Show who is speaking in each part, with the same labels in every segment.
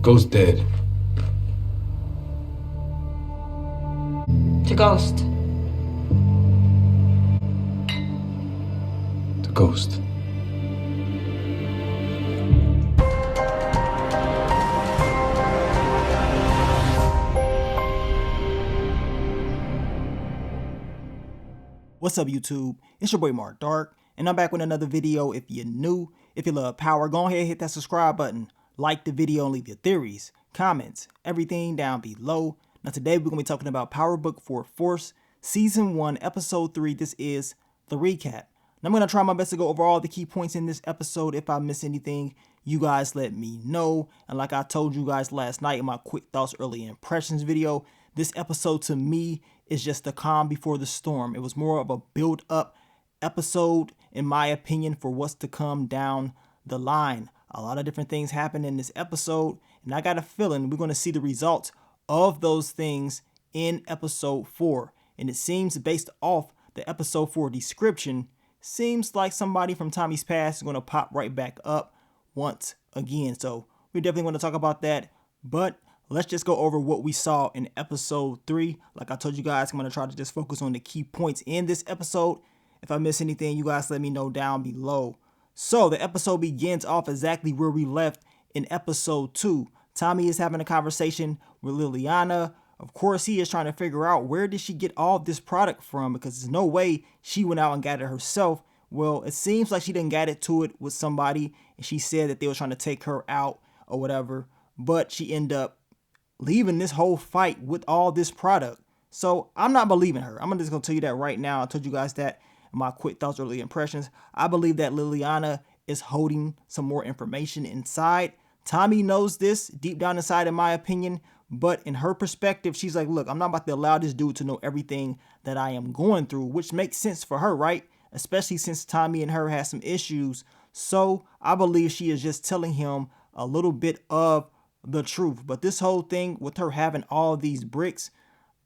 Speaker 1: Ghost dead.
Speaker 2: To Ghost.
Speaker 1: The ghost.
Speaker 3: What's up, YouTube? It's your boy Mark Dark, and I'm back with another video. If you're new, if you love power, go ahead and hit that subscribe button, like the video, and leave your theories, comments, everything down below. Now today we're going to be talking about Power Book 4 Force, Season 1, Episode 3. This is the recap. Now I'm going to try my best to go over all the key points in this episode. If I miss anything, you guys let me know. And like I told you guys last night in my quick thoughts, early impressions video, this episode to me is just the calm before the storm. It was more of a build-up episode, in my opinion, for what's to come down the line. A lot of different things happen in this episode, and I got a feeling we're going to see the results of those things in episode 4. And it seems, based off the episode 4 description, seems like somebody from Tommy's past is going to pop right back up once again. So we're definitely going to talk about that, but let's just go over what we saw in episode 3. Like I told you guys, I'm going to try to just focus on the key points in this episode. If I miss anything, you guys let me know down below. So the episode begins off exactly where we left in episode 2. Tommy is having a conversation with Liliana. Of course, he is trying to figure out where did she get all of this product from, because there's no way she went out and got it herself. Well, it seems like she didn't get it to it with somebody, and she said that they were trying to take her out or whatever, but she ended up leaving this whole fight with all this product. So I'm not believing her. I'm just going to tell you that right now. I told you guys that in my quick thoughts, early impressions. I believe that Liliana is holding some more information inside. Tommy knows this deep down inside, in my opinion, but in her perspective, she's like, look, I'm not about to allow this dude to know everything that I am going through, which makes sense for her, right? Especially since Tommy and her had some issues. So I believe she is just telling him a little bit of the truth. But this whole thing with her having all these bricks,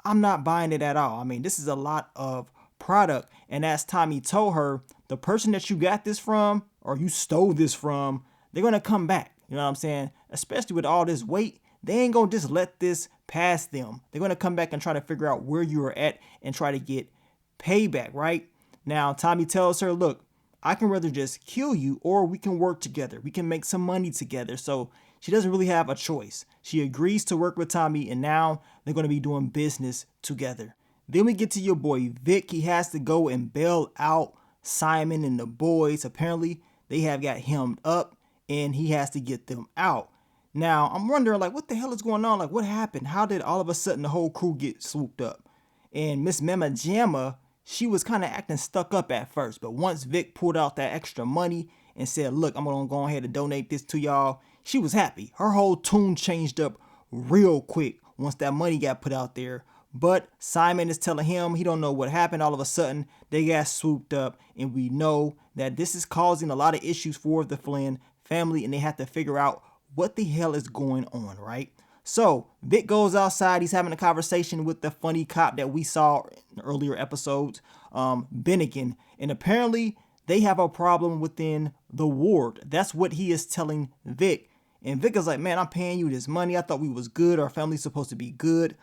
Speaker 3: I'm not buying it at all. I mean, this is a lot of product. And as Tommy told her, the person that you got this from, or you stole this from, they're going to come back. You know what I'm saying? Especially with all this weight, they ain't going to just let this pass them. They're going to come back and try to figure out where you are at and try to get payback, right? Now, Tommy tells her, look, I can rather just kill you, or we can work together. We can make some money together. So she doesn't really have a choice. She agrees to work with Tommy, and now they're going to be doing business together. Then we get to your boy Vic. He has to go and bail out Simon and the boys. Apparently, they have got hemmed up, and he has to get them out. Now, I'm wondering, like, what the hell is going on? Like, what happened? How did all of a sudden the whole crew get swooped up? And Miss Mama Jamma, she was kind of acting stuck up at first, but once Vic pulled out that extra money and said, look, I'm going to go ahead and donate this to y'all, she was happy. Her whole tune changed up real quick once that money got put out there. But Simon is telling him he don't know what happened. All of a sudden, they got swooped up, and we know that this is causing a lot of issues for the Flynn family, and they have to figure out what the hell is going on, right? So Vic goes outside. He's having a conversation with the funny cop that we saw in earlier episodes, Bennigan, and apparently they have a problem within the ward. That's what he is telling Vic. And Vic is like, man, I'm paying you this money. I thought we was good. Our family's supposed to be good.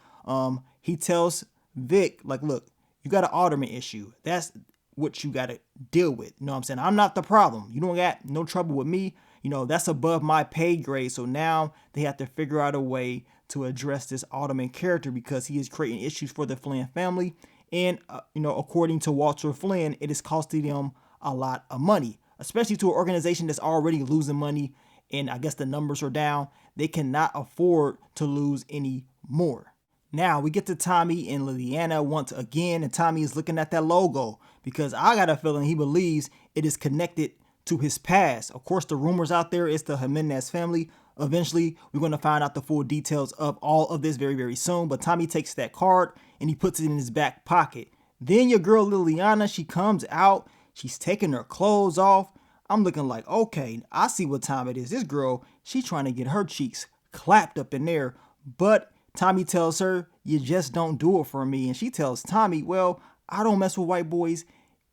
Speaker 3: He tells Vic, like, look, you got an alderman issue. That's what you got to deal with. You know what I'm saying? I'm not the problem. You don't got no trouble with me. You know, that's above my pay grade. So now they have to figure out a way to address this alderman character, because he is creating issues for the Flynn family. And, according to Walter Flynn, it is costing them a lot of money, especially to an organization that's already losing money. And I guess the numbers are down. They cannot afford to lose any more. Now we get to Tommy and Liliana once again, and Tommy is looking at that logo because I got a feeling he believes it is connected to his past. Of course, the rumors out there is the Jimenez family. Eventually, we're going to find out the full details of all of this very, very soon. But Tommy takes that card and he puts it in his back pocket. Then your girl Liliana, she comes out. She's taking her clothes off. I'm looking like, okay, I see what time it is. This girl, she trying to get her cheeks clapped up in there. But Tommy tells her, you just don't do it for me. And she tells Tommy, well, I don't mess with white boys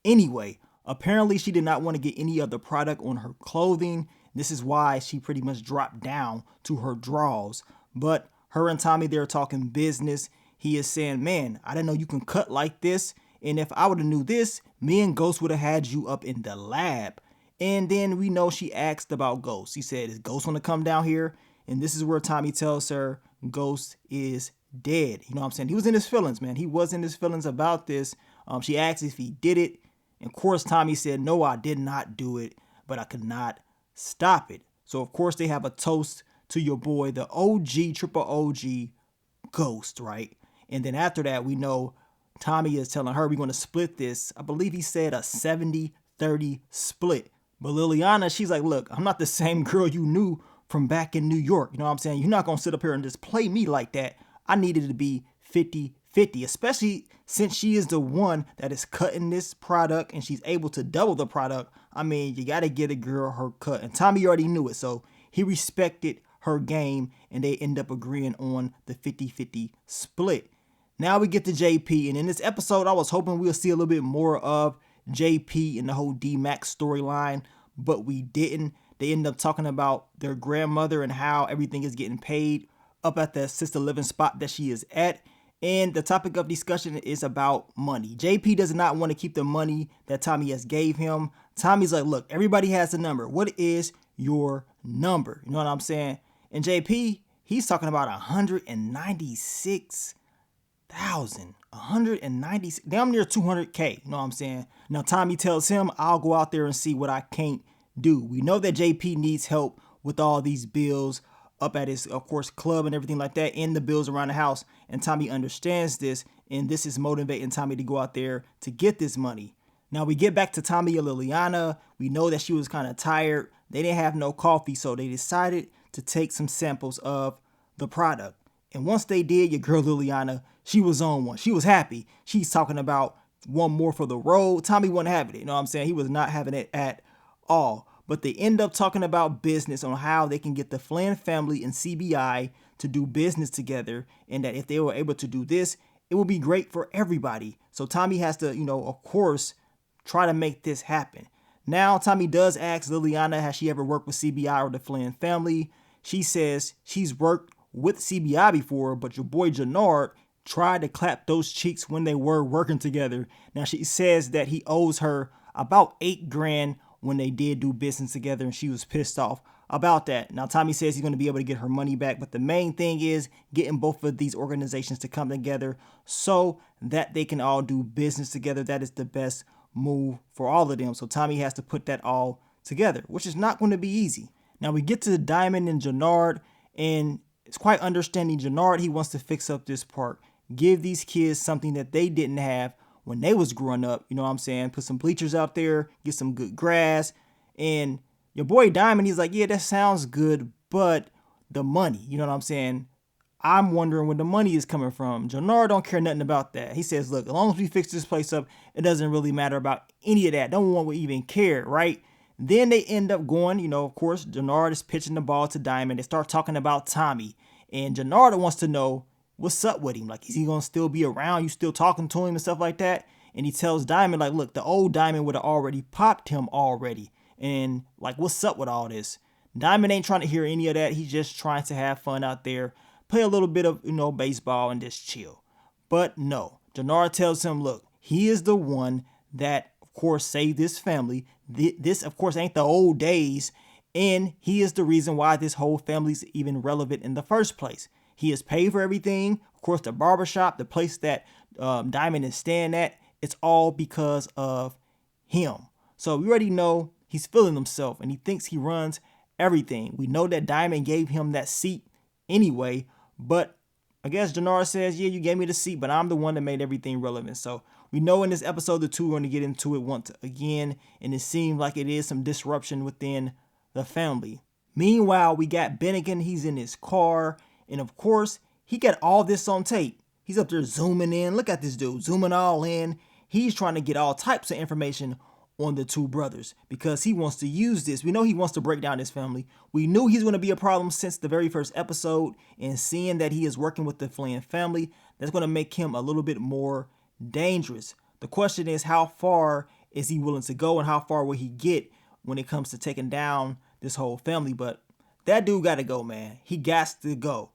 Speaker 3: anyway. Apparently, she did not want to get any other product on her clothing. This is why she pretty much dropped down to her draws. But her and Tommy, they're talking business. He is saying, man, I didn't know you can cut like this. And if I would have knew this, me and Ghost would have had you up in the lab. And then we know she asked about Ghost. He said, is Ghost want to come down here? And this is where Tommy tells her Ghost is dead. You know what I'm saying? He was in his feelings, man. He was in his feelings about this. She asked if he did it. And of course, Tommy said, no, I did not do it, but I could not stop it. So, of course, they have a toast to your boy, the OG, triple OG Ghost, right? And then after that, we know Tommy is telling her we're going to split this. I believe he said a 70-30 split. But Liliana, she's like, look, I'm not the same girl you knew from back in New York. You know what I'm saying? You're not going to sit up here and just play me like that. I needed it to be 50-50, especially since she is the one that is cutting this product and she's able to double the product. I mean, you got to get a girl her cut. And Tommy already knew it, so he respected her game and they end up agreeing on the 50-50 split. Now we get to JP, and in this episode, I was hoping we'll see a little bit more of JP and the whole D-Max storyline, but we didn't. They end up talking about their grandmother and how everything is getting paid up at the assisted living spot that she is at. And the topic of discussion is about money. JP does not want to keep the money that Tommy has gave him. Tommy's like, look, everybody has a number. What is your number? You know what I'm saying? And JP, he's talking about 196,000, damn near 200K. You know what I'm saying? Now Tommy tells him, I'll go out there and see what I can't do. We know that JP needs help with all these bills up at his, of course, club and everything like that, and the bills around the house. And Tommy understands this, and this is motivating Tommy to go out there to get this money. Now we get back to Tommy and Liliana. We know that she was kind of tired. They didn't have no coffee, so they decided to take some samples of the product. And once they did, your girl Liliana, she was on one. She was happy. She's talking about one more for the road. Tommy wasn't having it. You know what I'm saying? He was not having it at all. But they end up talking about business on how they can get the Flynn family and CBI to do business together. And that if they were able to do this, it would be great for everybody. So Tommy has to, of course, try to make this happen. Now, Tommy does ask Liliana, has she ever worked with CBI or the Flynn family? She says she's worked with CBI before, but your boy Jannard tried to clap those cheeks when they were working together. Now, she says that he owes her about $8,000 when they did do business together, and she was pissed off about that. Now, Tommy says he's going to be able to get her money back, but the main thing is getting both of these organizations to come together so that they can all do business together. That is the best move for all of them. So Tommy has to put that all together, which is not going to be easy. Now we get to Diamond and Jannard, and it's quite understanding Jannard. He wants to fix up this park, give these kids something that they didn't have when they was growing up. You know what I'm saying? Put some bleachers out there, get some good grass. And your boy Diamond, he's like, yeah, that sounds good, but the money, you know what I'm saying? I'm wondering where the money is coming from. Jannard don't care nothing about that. He says, look, as long as we fix this place up, it doesn't really matter about any of that. No one will even care, right? Then they end up going, of course, Jannard is pitching the ball to Diamond. They start talking about Tommy. And Jannard wants to know what's up with him. Like, is he going to still be around? You still talking to him and stuff like that? And he tells Diamond, like, look, the old Diamond would have already popped him already. And, like, what's up with all this? Diamond ain't trying to hear any of that. He's just trying to have fun out there, play a little bit of, baseball and just chill. But no, Jannard tells him, look, he is the one that, of course, saved this family. This, of course, ain't the old days. And he is the reason why this whole family is even relevant in the first place. He has paid for everything. Of course, the barbershop, the place that Diamond is staying at, it's all because of him. So we already know he's feeling himself and he thinks he runs everything. We know that Diamond gave him that seat anyway, but I guess Jannard says, yeah, you gave me the seat, but I'm the one that made everything relevant. So we know in this episode, the two are going to get into it once again, and it seems like it is some disruption within the family. Meanwhile, we got Bennigan. He's in his car, and of course, he got all this on tape. He's up there zooming in. Look at this dude, zooming all in. He's trying to get all types of information on the two brothers because he wants to use this. We know he wants to break down his family. We knew he's going to be a problem since the very first episode, and seeing that he is working with the Flynn family, that's going to make him a little bit more dangerous. The question is, how far is he willing to go and how far will he get when it comes to taking down this whole family. But that dude got to go, man. He got to go.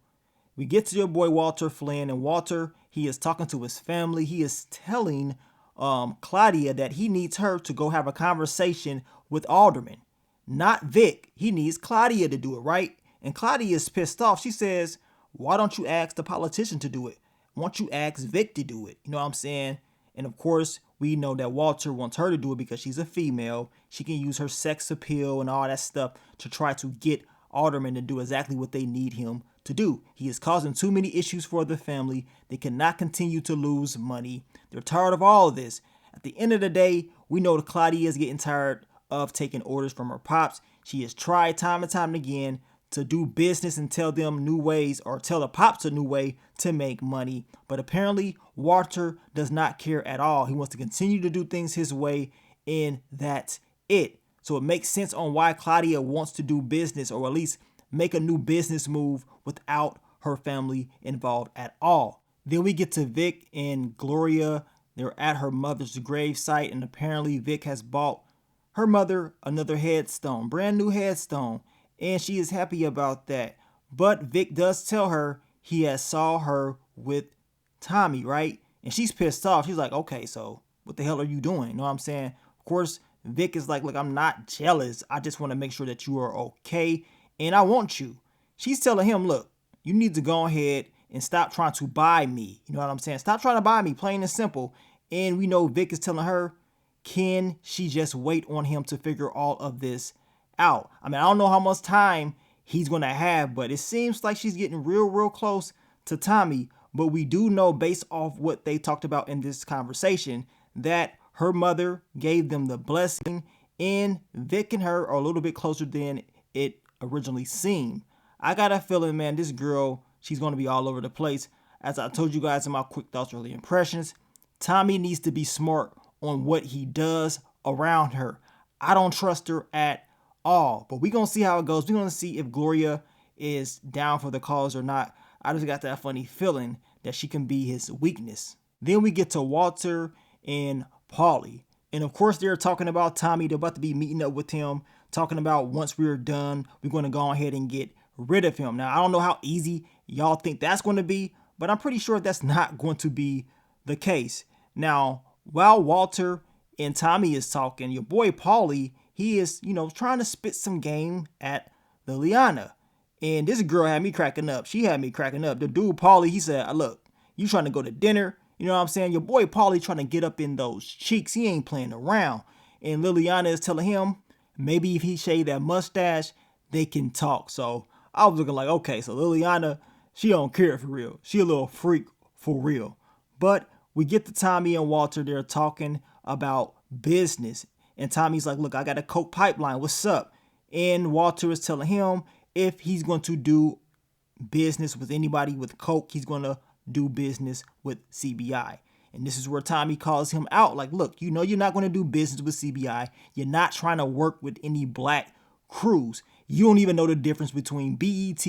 Speaker 3: We get to your boy Walter Flynn, and Walter, he is talking to his family. He is telling Claudia that he needs her to go have a conversation with Alderman, not Vic. He needs Claudia to do it, right? And Claudia is pissed off. She says, why don't you ask the politician to do it? Why don't you ask Vic to do it? You know what I'm saying? And of course, we know that Walter wants her to do it because she's a female. She can use her sex appeal and all that stuff to try to get Alderman to do exactly what they need him to do. He is causing too many issues for the family. They cannot continue to lose money. They're tired of all of this. At the end of the day, we know that Claudia is getting tired of taking orders from her pops. She has tried time and time again to do business and tell them new ways, or tell the pops a new way to make money. But apparently Walter does not care at all. He wants to continue to do things his way, and that's it. So it makes sense on why Claudia wants to do business, or at least make a new business move without her family involved at all. Then we get to Vic and Gloria. They're at her mother's gravesite, and apparently Vic has bought her mother another headstone, brand new headstone, and she is happy about that. But Vic does tell her he has saw her with Tommy, right? And she's pissed off. She's like, okay, so what the hell are you doing? You know what I'm saying? Of course, Vic is like, look, I'm not jealous. I just want to make sure that you are okay, and I want you. She's telling him, look, you need to go ahead and stop trying to buy me. You know what I'm saying? Stop trying to buy me, plain and simple. And we know Vic is telling her, can she just wait on him to figure all of this out? I mean, I don't know how much time he's going to have, but it seems like she's getting real close to Tommy. But we do know, based off what they talked about in this conversation, that her mother gave them the blessing, and Vic and her are a little bit closer than it originally seemed. I got a feeling, man, this girl, she's going to be all over the place. As I told you guys in my quick thoughts, early impressions, Tommy needs to be smart on what he does around her. I don't trust her at all, but we're going to see how it goes. We're going to see if Gloria is down for the cause or not. I just got that funny feeling that she can be his weakness. Then we get to Walter and Paulie. And of course, they're talking about Tommy. They're about to be meeting up with him, talking about once we're done, we're going to go ahead and get rid of him. Now, I don't know how easy y'all think that's going to be, but I'm pretty sure that's not going to be the case. Now, while Walter and Tommy is talking, your boy Paulie, he is, trying to spit some game at Liliana. And this girl had me cracking up. She had me cracking up. The dude, Paulie, he said, look, you trying to go to dinner? You know what I'm saying? Your boy Paulie trying to get up in those cheeks. He ain't playing around. And Liliana is telling him, maybe if he shave that mustache, they can talk. So I was looking like, okay, so Liliana, she don't care for real. She a little freak for real. But we get to Tommy and Walter. They're talking about business. And Tommy's like, look, I got a coke pipeline. What's up? And Walter is telling him if he's going to do business with anybody with coke, he's going to do business with CBI. And this is where Tommy calls him out. Like, look, you're not going to do business with CBI. You're not trying to work with any black crews. You don't even know the difference between BET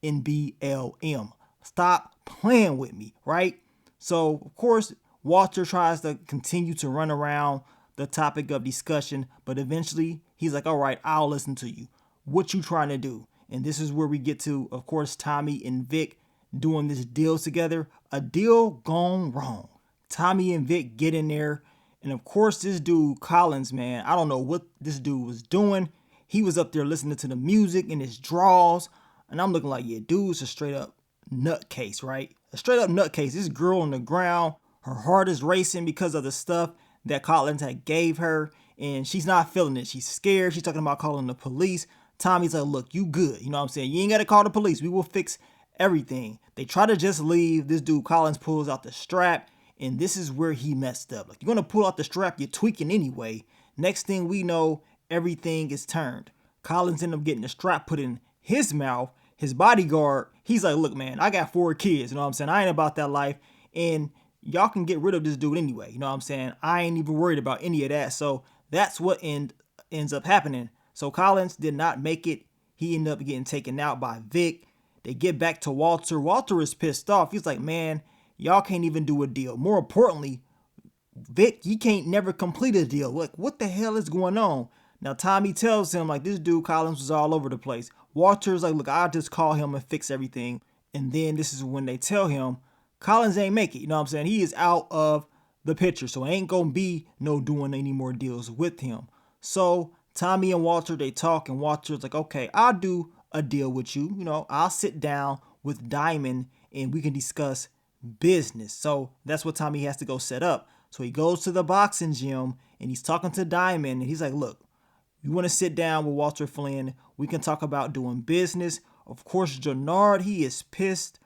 Speaker 3: and BLM. Stop playing with me, right? So, of course, Walter tries to continue to run around the topic of discussion, but eventually he's like, all right, I'll listen to you. What you trying to do? And this is where we get to, of course, Tommy and Vic doing this deal together. A deal gone wrong. Tommy and Vic get in there. And of course, this dude, Collins, man, I don't know what this dude was doing. He was up there listening to the music in his draws. And I'm looking like, yeah, dude's a straight up nutcase, right? A straight up nutcase. This girl on the ground, her heart is racing because of the stuff that Collins had gave her. And she's not feeling it. She's scared. She's talking about calling the police. Tommy's like, look, you good. You know what I'm saying? You ain't got to call the police. We will fix everything. They try to just leave. This dude, Collins, pulls out the strap. And this is where he messed up. Like, you're going to pull out the strap. You're tweaking anyway. Next thing we know, everything is turned. Collins ended up getting the strap put in his mouth. His bodyguard, he's like, look, man, I got 4 kids. You know what I'm saying? I ain't about that life. And y'all can get rid of this dude anyway. You know what I'm saying? I ain't even worried about any of that. So that's what ends up happening. So Collins did not make it. He ended up getting taken out by Vic. They get back to Walter. Walter is pissed off. He's like, man, y'all can't even do a deal. More importantly, Vic, you can't never complete a deal. Like, what the hell is going on? Now Tommy tells him like this dude Collins was all over the place. Walter's like, look, I'll just call him and fix everything. And then this is when they tell him Collins ain't make it. You know what I'm saying? He is out of the picture. So ain't gonna be no doing any more deals with him. So Tommy and Walter, they talk, and Walter's like, okay, I'll do a deal with you. You know, I'll sit down with Diamond and we can discuss business. So that's what Tommy has to go set up. So he goes to the boxing gym and he's talking to Diamond and he's like, look, you want to sit down with Walter Flynn? We can talk about doing business. Of course, Gennard, he is pissed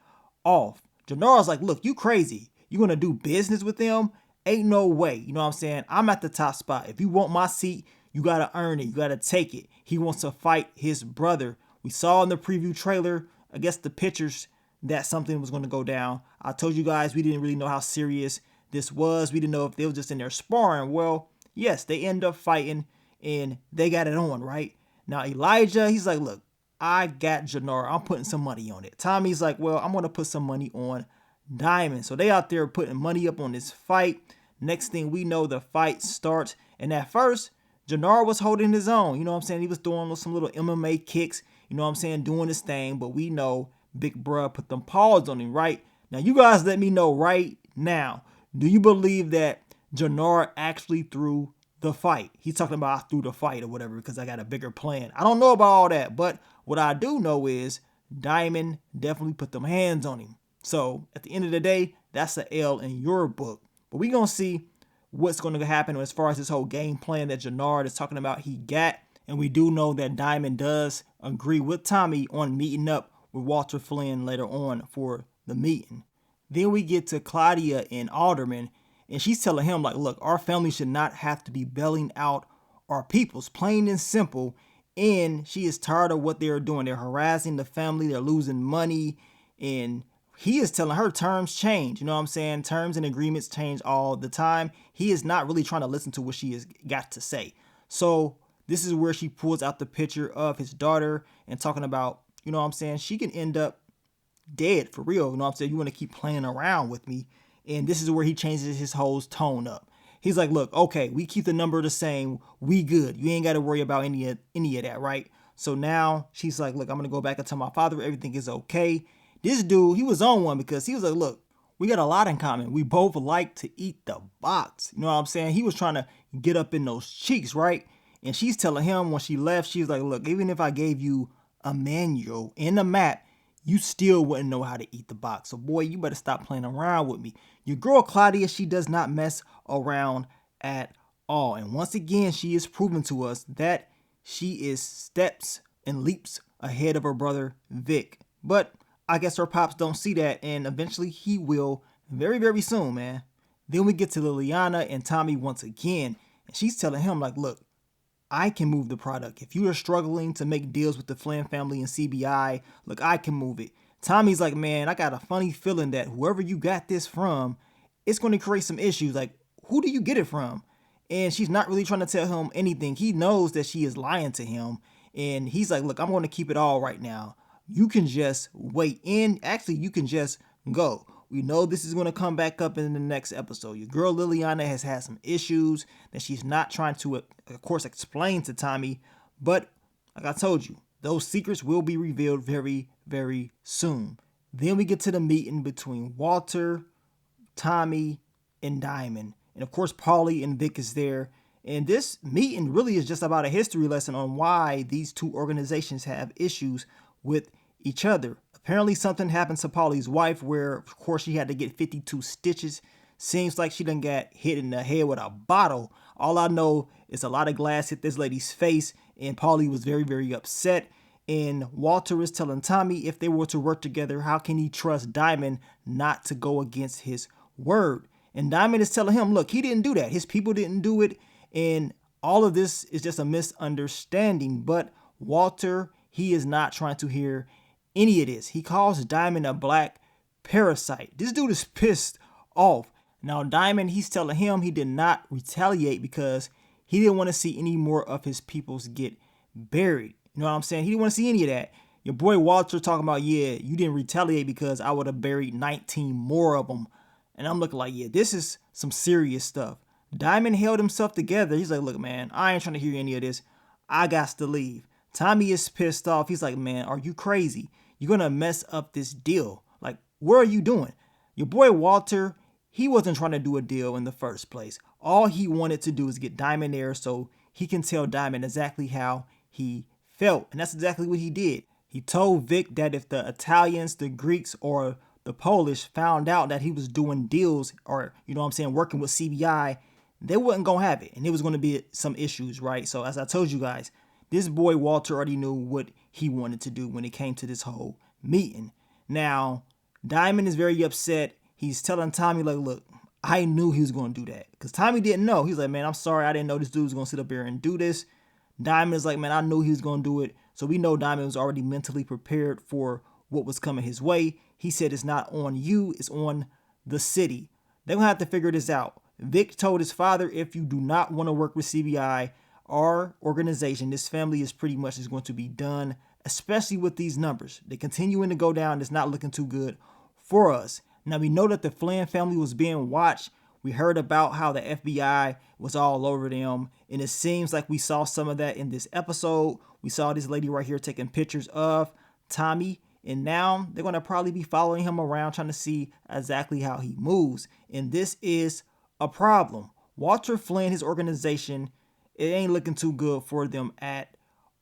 Speaker 3: off. Gennard's like, look, you crazy. You going to do business with them? Ain't no way. You know what I'm saying? I'm at the top spot. If you want my seat, you got to earn it. You got to take it. He wants to fight his brother. We saw in the preview trailer, I guess the pictures, that something was going to go down. I told you guys we didn't really know how serious this was. We didn't know if they were just in there sparring. Well, yes, they end up fighting and they got it on, right? Now, Elijah, he's like, look, I got Gennard. I'm putting some money on it. Tommy's like, well, I'm going to put some money on Diamond. So they out there putting money up on this fight. Next thing we know, the fight starts. And at first, Gennard was holding his own. You know what I'm saying? He was throwing some little MMA kicks. You know what I'm saying? Doing his thing. But we know Big Bruh put them paws on him, right? Now, you guys let me know right now. Do you believe that Gennard actually threw the fight? He's talking about I threw the fight or whatever because I got a bigger plan. I don't know about all that, but what I do know is Diamond definitely put them hands on him. So at the end of the day, that's an L in your book. But we're going to see what's going to happen as far as this whole game plan that Gennard is talking about he got. And we do know that Diamond does agree with Tommy on meeting up with Walter Flynn later on for the meeting. Then we get to Claudia and Alderman, and she's telling him, like, look, our family should not have to be bailing out our peoples, plain and simple. And she is tired of what they're doing. They're harassing the family. They're losing money. And he is telling her terms change. You know what I'm saying? Terms and agreements change all the time. He is not really trying to listen to what she has got to say. So this is where she pulls out the picture of his daughter and talking about, you know what I'm saying, she can end up dead for real. You know what I'm saying? You want to keep playing around with me. And this is where he changes his whole tone up. He's like, look, okay, we keep the number the same. We good. You ain't got to worry about any of that, right? So now she's like, look, I'm going to go back and tell my father everything is okay. This dude, he was on one because he was like, look, we got a lot in common. We both like to eat the box. You know what I'm saying? He was trying to get up in those cheeks, right? And she's telling him when she left, she's like, look, even if I gave you a manual and a map, you still wouldn't know how to eat the box. So, boy, you better stop playing around with me. Your girl, Claudia, she does not mess around at all. And once again, she is proving to us that she is steps and leaps ahead of her brother, Vic. But I guess her pops don't see that, and eventually he will very, very soon, man. Then we get to Liliana and Tommy once again, and she's telling him, like, look, I can move the product. If you are struggling to make deals with the Flynn family and CBI, look, I can move it. Tommy's like, man, I got a funny feeling that whoever you got this from, it's going to create some issues. Like, who do you get it from? And she's not really trying to tell him anything. He knows that she is lying to him. And he's like, look, I'm going to keep it all right now. You can just wait in. Actually, you can just go. We know this is going to come back up in the next episode. Your girl Liliana has had some issues that she's not trying to, of course, explain to Tommy. But like I told you, those secrets will be revealed very, very soon. Then we get to the meeting between Walter, Tommy, and Diamond. And of course, Paulie and Vic is there. And this meeting really is just about a history lesson on why these two organizations have issues with each other. Apparently something happened to Paulie's wife where, of course, she had to get 52 stitches. Seems like she done got hit in the head with a bottle. All I know is a lot of glass hit this lady's face, and Paulie was very, very upset. And Walter is telling Tommy if they were to work together, how can he trust Diamond not to go against his word? And Diamond is telling him, look, he didn't do that. His people didn't do it. And all of this is just a misunderstanding. But Walter, he is not trying to hear any of this. He calls Diamond a black parasite. This dude is pissed off. Now, Diamond, he's telling him he did not retaliate because he didn't want to see any more of his peoples get buried. You know what I'm saying? He didn't want to see any of that. Your boy Walter talking about, yeah, you didn't retaliate because I would have buried 19 more of them. And I'm looking like, yeah, this is some serious stuff. Diamond held himself together. He's like, look, man, I ain't trying to hear any of this. I got to leave. Tommy is pissed off. He's like, man, are you crazy? You're going to mess up this deal. Like, what are you doing? Your boy Walter, he wasn't trying to do a deal in the first place. All he wanted to do is get Diamond there so he can tell Diamond exactly how he felt. And that's exactly what he did. He told Vic that if the Italians, the Greeks, or the Polish found out that he was doing deals or, working with CBI, they wasn't going to have it. And it was going to be some issues, right? So as I told you guys, this boy Walter already knew what he wanted to do when it came to this whole meeting. Now, Diamond is very upset. He's telling Tommy, like, look, I knew he was going to do that. Because Tommy didn't know. He's like, man, I'm sorry. I didn't know this dude was going to sit up here and do this. Diamond is like, man, I knew he was going to do it. So we know Diamond was already mentally prepared for what was coming his way. He said it's not on you, it's on the city. They're going to have to figure this out. Vic told his father, if you do not want to work with CBI, our organization, this family is pretty much is going to be done, especially with these numbers. They're continuing to go down. It's not looking too good for us. Now, we know that the Flynn family was being watched. We heard about how the FBI was all over them, and it seems like we saw some of that in this episode. We saw this lady right here taking pictures of Tommy, and now they're going to probably be following him around trying to see exactly how he moves, and this is a problem. Walter Flynn, his organization, it ain't looking too good for them at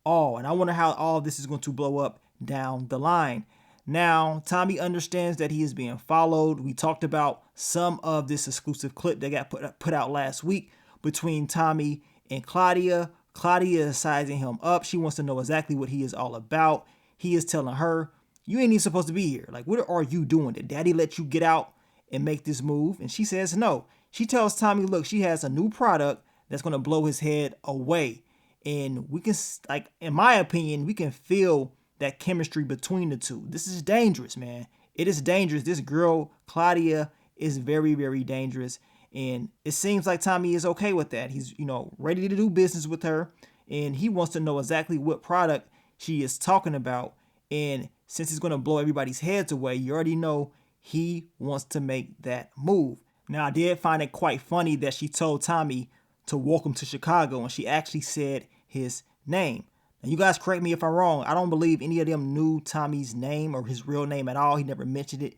Speaker 3: all, and I wonder how all this is going to blow up down the line. Now, Tommy understands that he is being followed. We talked about some of this exclusive clip that got put out last week between Tommy and Claudia. Claudia is sizing him up. She wants to know exactly what he is all about. He is telling her, you ain't even supposed to be here. Like, what are you doing? Did daddy let you get out and make this move? And she says no. She tells Tommy, look, she has a new product that's going to blow his head away. And we can, like, in my opinion, we can feel that chemistry between the two. This is dangerous, man. It is dangerous. This girl, Claudia, is very, very dangerous. And it seems like Tommy is okay with that. He's, ready to do business with her. And he wants to know exactly what product she is talking about. And since he's going to blow everybody's heads away, you already know he wants to make that move. Now, I did find it quite funny that she told Tommy to welcome to Chicago, and she actually said his name. Now, you guys correct me if I'm wrong. I don't believe any of them knew Tommy's name or his real name at all. He never mentioned it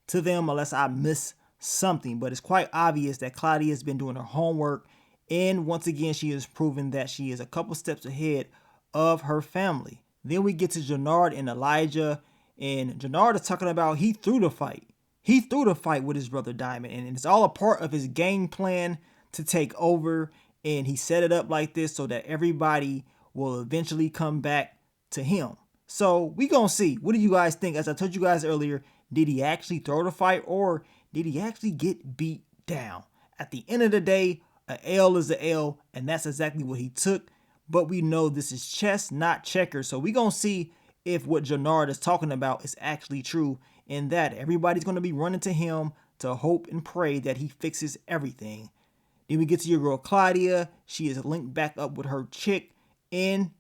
Speaker 3: to them unless I missed something. But it's quite obvious that Claudia has been doing her homework. And once again, she has proven that she is a couple steps ahead of her family. Then we get to Jenard and Elijah. And Jenard is talking about he threw the fight. He threw the fight with his brother Diamond. And it's all a part of his game plan to take over. And he set it up like this so that everybody will eventually come back to him. So we gonna see. What do you guys think? As I told you guys earlier, did he actually throw the fight or did he actually get beat down? At the end of the day, an L is an L, and that's exactly what he took. But we know this is chess, not checkers. So we gonna see if what Jenard is talking about is actually true, and that everybody's gonna be running to him to hope and pray that he fixes everything. Then we get to your girl Claudia. She is linked back up with her chick. And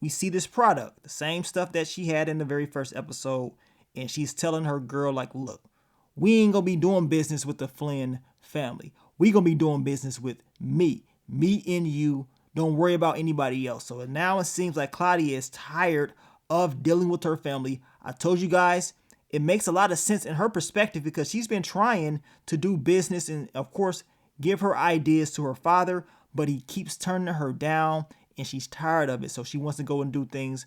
Speaker 3: we see this product, the same stuff that she had in the very first episode. And she's telling her girl, like, look, we ain't going to be doing business with the Flynn family. We going to be doing business with me and you. Don't worry about anybody else. So now it seems like Claudia is tired of dealing with her family. I told you guys, it makes a lot of sense in her perspective because she's been trying to do business and, of course, give her ideas to her father, but he keeps turning her down. And she's tired of it, so she wants to go and do things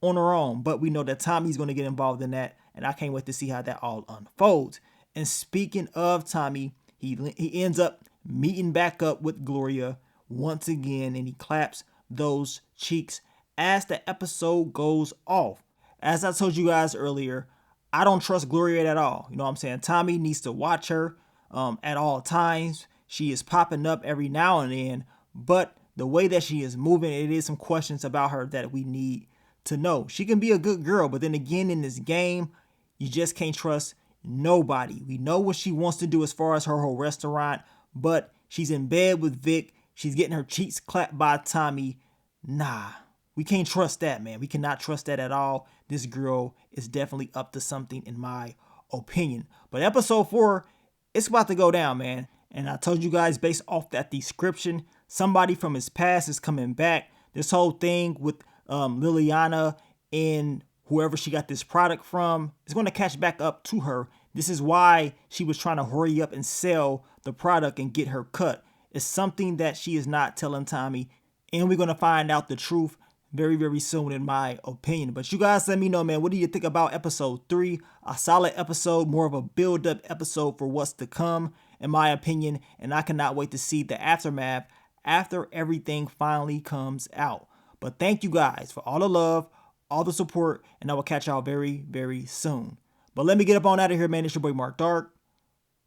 Speaker 3: on her own. But we know that Tommy's going to get involved in that, and I can't wait to see how that all unfolds. And speaking of Tommy, he ends up meeting back up with Gloria once again, and he claps those cheeks as the episode goes off. As I told you guys earlier, I don't trust Gloria at all. You know what I'm saying? Tommy needs to watch her at all times. She is popping up every now and then, but the way that she is moving, it is some questions about her that we need to know. She can be a good girl, but then again, in this game, you just can't trust nobody. We know what she wants to do as far as her whole restaurant, but she's in bed with Vic. She's getting her cheeks clapped by Tommy. Nah, we can't trust that, man. We cannot trust that at all. This girl is definitely up to something, in my opinion. But episode 4, it's about to go down, man. And I told you guys, based off that description, somebody from his past is coming back This whole thing with Liliana and whoever she got this product from is going to catch back up to her. This is why she was trying to hurry up and sell the product and get her cut. It's something that she is not telling Tommy, and we're going to find out the truth very, very soon, in my opinion. But you guys let me know, man, what do you think about episode 3? A solid episode, more of a build-up episode for what's to come, in my opinion, and I cannot wait to see the aftermath after everything finally comes out. But thank you guys for all the love, all the support, and I will catch y'all very, very soon. But let me get up on out of here, man. It's your boy Mark Dark.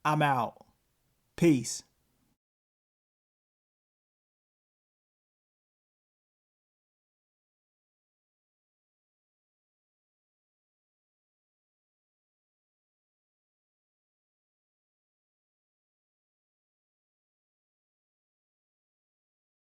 Speaker 3: I'm out. Peace.